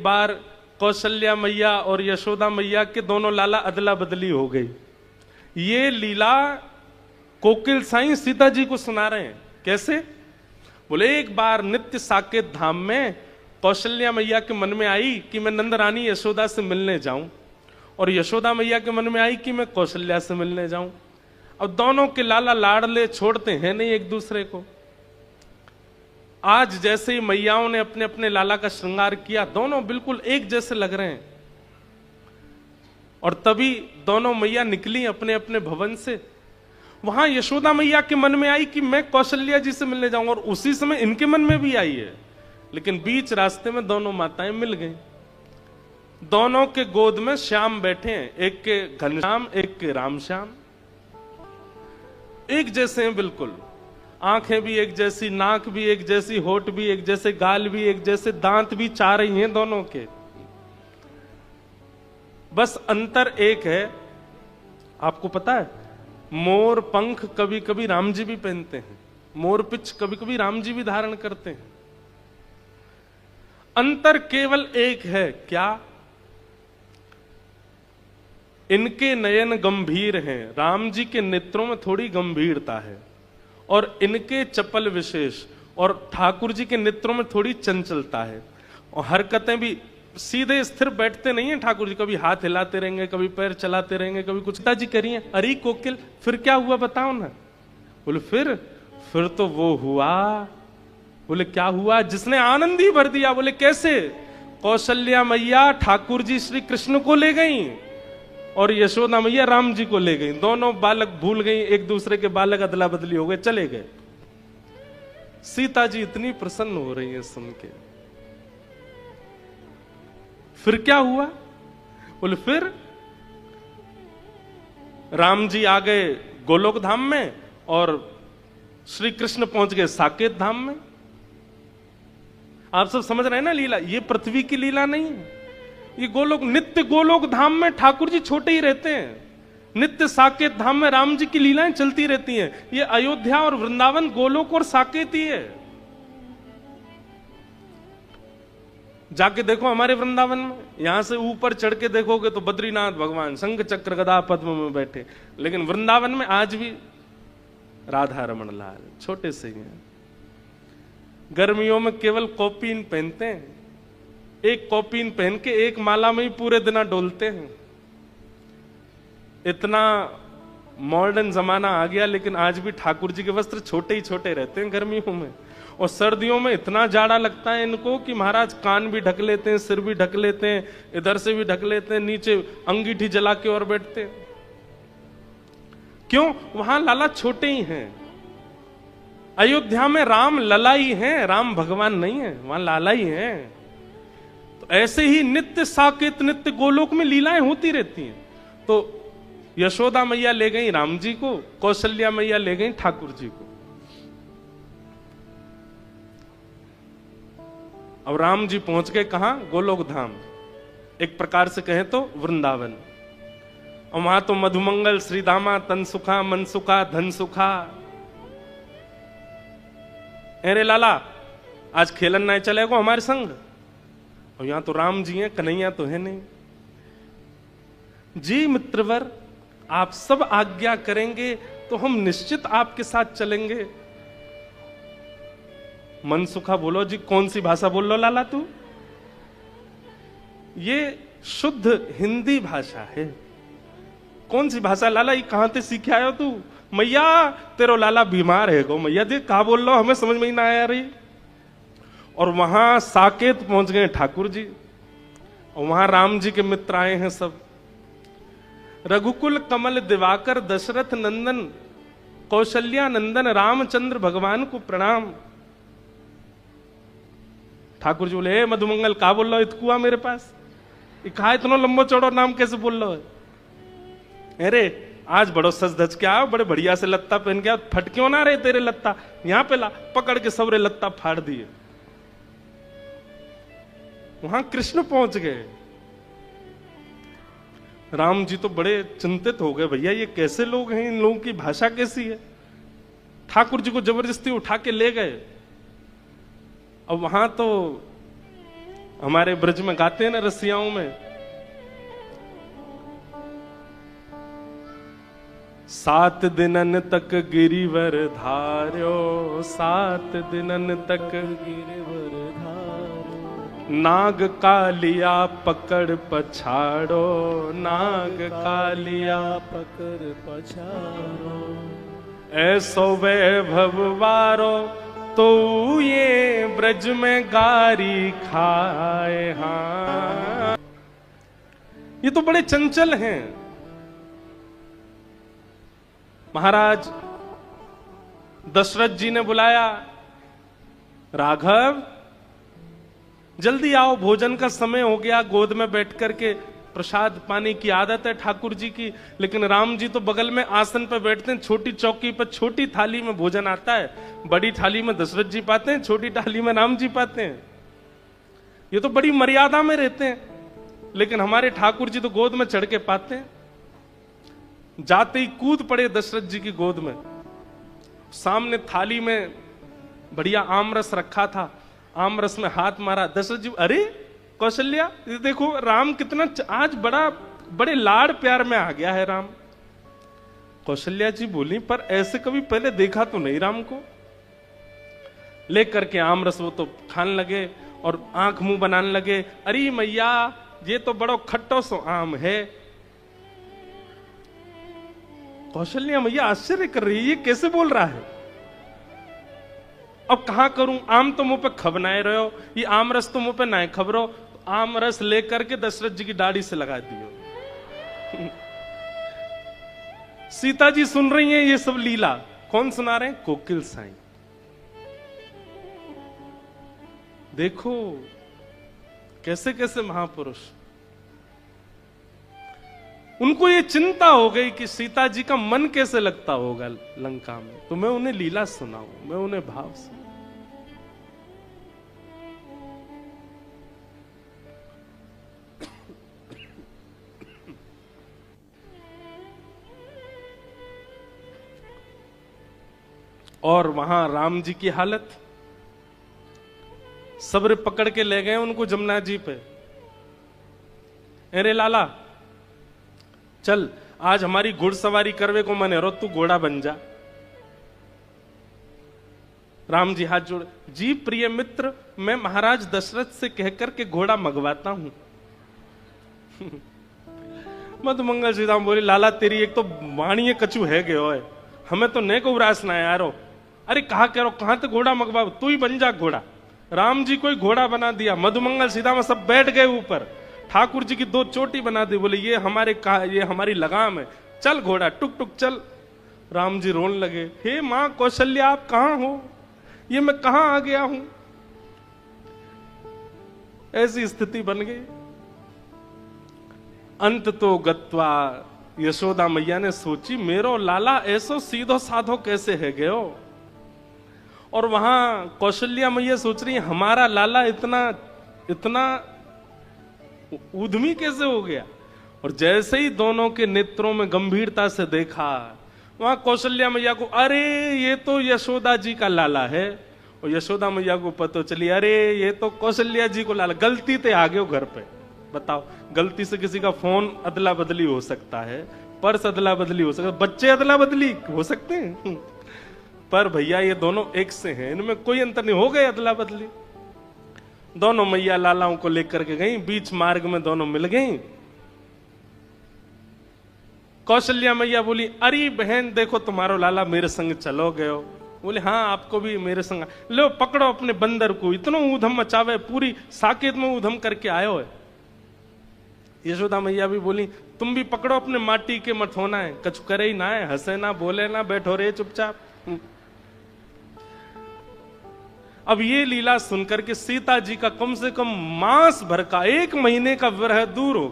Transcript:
एक बार कौशल्या मैया और यशोदा मैया के दोनों लाला अदला बदली हो गई। ये लीला कोकिल साईं सीता जी को सुना रहे हैं। कैसे? बोले एक बार नित्य साकेत धाम में कौशल्या मैया के मन में आई कि मैं नंद रानी यशोदा से मिलने जाऊं, और यशोदा मैया के मन में आई कि मैं कौशल्या से मिलने जाऊं। अब दोनों के लाला लाडले छोड़ते हैं नहीं एक दूसरे को। आज जैसे ही मैयाओं ने अपने अपने लाला का श्रृंगार किया, दोनों बिल्कुल एक जैसे लग रहे हैं। और तभी दोनों मैया निकली अपने अपने भवन से। वहां यशोदा मैया के मन में आई कि मैं कौशल्या जी से मिलने जाऊंगा, और उसी समय इनके मन में भी आई है। लेकिन बीच रास्ते में दोनों माताएं मिल गईं। दोनों के गोद में श्याम बैठे हैं, एक के घनश्याम, एक के रामश्याम। एक जैसे हैं बिल्कुल, आंखें भी एक जैसी, नाक भी एक जैसी, होठ भी एक जैसे, गाल भी एक जैसे, दांत भी चार ही हैं दोनों के। बस अंतर एक है, आपको पता है, मोर पंख कभी कभी राम जी भी पहनते हैं, मोर पिच कभी कभी राम जी भी धारण करते हैं। अंतर केवल एक है, क्या? इनके नयन गंभीर हैं, राम जी के नेत्रों में थोड़ी गंभीरता है, और इनके चपल विशेष, और ठाकुर जी के नेत्रों में थोड़ी चंचलता है। और हरकतें भी सीधे स्थिर बैठते नहीं है ठाकुर जी, कभी हाथ हिलाते रहेंगे, कभी पैर चलाते रहेंगे, कभी कुछ। जी करिए, अरे कोकिल फिर क्या हुआ बताओ ना। बोले फिर तो वो हुआ। बोले क्या हुआ? जिसने आनंद ही भर दिया। बोले कैसे? कौशल्या मैया ठाकुर जी श्री कृष्ण को ले गई, और यशोदा मैया राम जी को ले गई। दोनों बालक भूल गई, एक दूसरे के बालक अदला बदली हो गए, चले गए। सीता जी इतनी प्रसन्न हो रही है सुन के। फिर क्या हुआ? बोले फिर राम जी आ गए गोलोक धाम में, और श्री कृष्ण पहुंच गए साकेत धाम में। आप सब समझ रहे हैं ना लीला? ये पृथ्वी की लीला नहीं है, ये गोलोक, नित्य गोलोक धाम में ठाकुर जी छोटे ही रहते हैं, नित्य साकेत धाम में राम जी की लीलाएं चलती रहती हैं। ये अयोध्या और वृंदावन गोलोक और साकेत ही है। जाके देखो हमारे वृंदावन में, यहां से ऊपर चढ़ के देखोगे तो बद्रीनाथ भगवान शंख चक्र गदा पद्म में बैठे, लेकिन वृंदावन में आज भी राधा रमण लाल छोटे से ही हैं। गर्मियों में केवल कॉपीन पहनते हैं, एक कॉपीन पहन के एक माला में ही पूरे दिन डोलते हैं। इतना मॉडर्न जमाना आ गया, लेकिन आज भी ठाकुर जी के वस्त्र छोटे ही छोटे रहते हैं गर्मियों में। और सर्दियों में इतना जाड़ा लगता है इनको कि महाराज कान भी ढक लेते हैं, सिर भी ढक लेते हैं, इधर से भी ढक लेते हैं, नीचे अंगीठी जला के और बैठते हैं। क्यों? वहां लाला छोटे ही हैं। अयोध्या में राम लला ही हैं, राम भगवान नहीं है, वहां लाला ही हैं। तो ऐसे ही नित्य साकेत, नित्य गोलोक में लीलाएं होती रहती हैं। तो यशोदा मैया ले गई राम जी को, कौशल्या मैया ले गई ठाकुर जी को। अब राम जी पहुंच गए कहां? गोलोक धाम, एक प्रकार से कहें तो वृंदावन। और वहां तो मधुमंगल श्रीदामा तन सुखा मन सुखा धन सुखा। अरे लाला आज खेलन नहीं चलेगा हमारे संग? और यहां तो राम जी हैं, कन्हैया तो है नहीं। जी मित्रवर, आप सब आज्ञा करेंगे तो हम निश्चित आपके साथ चलेंगे। मनसुखा बोलो जी, कौन सी भाषा बोल लो लाला तू? ये शुद्ध हिंदी भाषा है। कौन सी भाषा लाला? ये कहां से सीखे आयो तू? मैया तेरो लाला बीमार है गो, मैया देख कहा बोल लो, हमें समझ में ही ना आया रही। और वहां साकेत पहुंच गए ठाकुर जी, और वहां राम जी के मित्र आए हैं सब। रघुकुल कमल दिवाकर दशरथ नंदन कौशल्या नंदन रामचंद्र भगवान को प्रणाम। ठाकुर जी बोले, हे मधुमंगल का बोल लो इतकुआ मेरे पास? कहा इतना लंबो चौड़ो नाम कैसे बोल लो? अरे आज बड़ो सज धज के आओ, बड़े बढ़िया से लत्ता पहन के आओ, फट क्यों ना रहे तेरे लत्ता? यहां पे ला, पकड़ के सबरे लत्ता फाड़ दिए। वहां कृष्ण पहुंच गए। राम जी तो बड़े चिंतित हो गए, भैया ये कैसे लोग हैं, इन लोगों की भाषा कैसी है? ठाकुर जी को जबरदस्ती उठा के ले गए। अब वहां तो हमारे ब्रज में गाते हैं ना रसियाओं में, सात दिनन तक गिरिवर धार्यो, सात दिनन तक गिरिवर धार्यो, नाग कालिया पकड़ पछाड़ो, नाग कालिया पकड़ पछाड़ो, ऐसो वैभव वारो तो ये ब्रज में गारी खाए। हाँ, ये तो बड़े चंचल हैं। महाराज दशरथ जी ने बुलाया, राघव जल्दी आओ, भोजन का समय हो गया। गोद में बैठ करके प्रसाद पाने की आदत है ठाकुर जी की, लेकिन राम जी तो बगल में आसन पर बैठते हैं, छोटी चौकी पर छोटी थाली में भोजन आता है। बड़ी थाली में दशरथ जी पाते हैं, छोटी थाली में राम जी पाते हैं। ये तो बड़ी मर्यादा में रहते हैं, लेकिन हमारे ठाकुर जी तो गोद में चढ़ के पाते हैं। जाते ही कूद पड़े दशरथ जी की गोद में। सामने थाली में बढ़िया आमरस रखा था, आमरस में हाथ मारा। दशरथ जी, अरे कौशल्या, ये देखो राम कितना आज बड़े लाड़ प्यार में आ गया है राम। कौशल्या जी बोली, पर ऐसे कभी पहले देखा तो नहीं राम को। लेकर के आमरस वो तो खाने लगे और आंख मुंह बनाने लगे। अरे मैया, ये तो बड़ो खट्टो सो आम है। कौशल्या मैया आश्चर्य कर रही है, ये कैसे बोल रहा है। अब कहां करूं, आम तो मुंह पे खबनाए रहे हो, ये आमरस तो मुंह पे ना खबरो। आमरस लेकर के दशरथ जी की दाढ़ी से लगा दियो। सीता जी सुन रही हैं ये सब लीला। कौन सुना रहे हैं? कोकिल साईं। देखो कैसे कैसे महापुरुष, उनको ये चिंता हो गई कि सीता जी का मन कैसे लगता होगा लंका में, तो मैं उन्हें लीला सुनाऊं, मैं उन्हें भाव सुनाऊं। और वहां राम जी की हालत, सब्र पकड़ के ले गए उनको जमुना जी पे। अरे लाला चल, आज हमारी घुड़सवारी करवे को मन है, रो तू घोड़ा बन जा। राम जी हाथ जोड़, जी प्रिय मित्र, मैं महाराज दशरथ से कहकर के घोड़ा मंगवाता हूं। मधुमंगल सीता बोली, लाला तेरी एक तो वाणी कचू है गयो है, हमें तो ने को उरास ना यारो। अरे कहा कह रो, कहां तो घोड़ा मंगवा, तू ही बन जा घोड़ा। राम जी को ही घोड़ा बना दिया। मधुमंगल सीता में सब बैठ गए ऊपर, ठाकुर जी की दो चोटी बना दी। बोले ये हमारी लगाम है, चल घोड़ा टुक टुक चल। राम जी रोने लगे, हे मां कौशल्या आप कहां हो, ये मैं कहां आ गया हूं। ऐसी स्थिति बन गई। अंत तो गत्वा यशोदा मैया ने सोची, मेरो लाला ऐसो सीधो साधो कैसे है गयो। और वहां कौशल्या मैया सोच रही है, हमारा लाला इतना उद्यमी कैसे हो गया। और जैसे ही दोनों के नेत्रों में गंभीरता से देखा, वहां कौशल्या मैया को, अरे ये तो यशोदा जी का लाला है। और यशोदा मैया को पता चली, अरे ये तो कौशल्या जी को लाला, गलती से आ गए घर पे। बताओ, गलती से किसी का फोन अदला बदली हो सकता है, पर्स अदला बदली हो सकता है, बच्चे अदला बदली हो सकते हैं, पर भैया ये दोनों एक से हैं, इनमें कोई अंतर नहीं। हो गए अदला बदली। दोनों मैया लालाओं को लेकर के गई, बीच मार्ग में दोनों मिल गई। कौशल्या मैया बोली, अरे बहन देखो तुम्हारो लाला मेरे संग चलो गयो। बोले हाँ आपको भी मेरे संग, लो पकड़ो अपने बंदर को, इतना ऊधम मचावे, पूरी साकेत में ऊधम करके आयो है। यशोदा मैया भी बोली, तुम भी पकड़ो अपने माटी के मठोना है, कछु करे ही ना है, हंसे ना बोले ना, बैठो रे चुपचाप। अब ये लीला सुनकर के सीता जी का कम से कम मास भर का 1 महीने का विरह दूर हो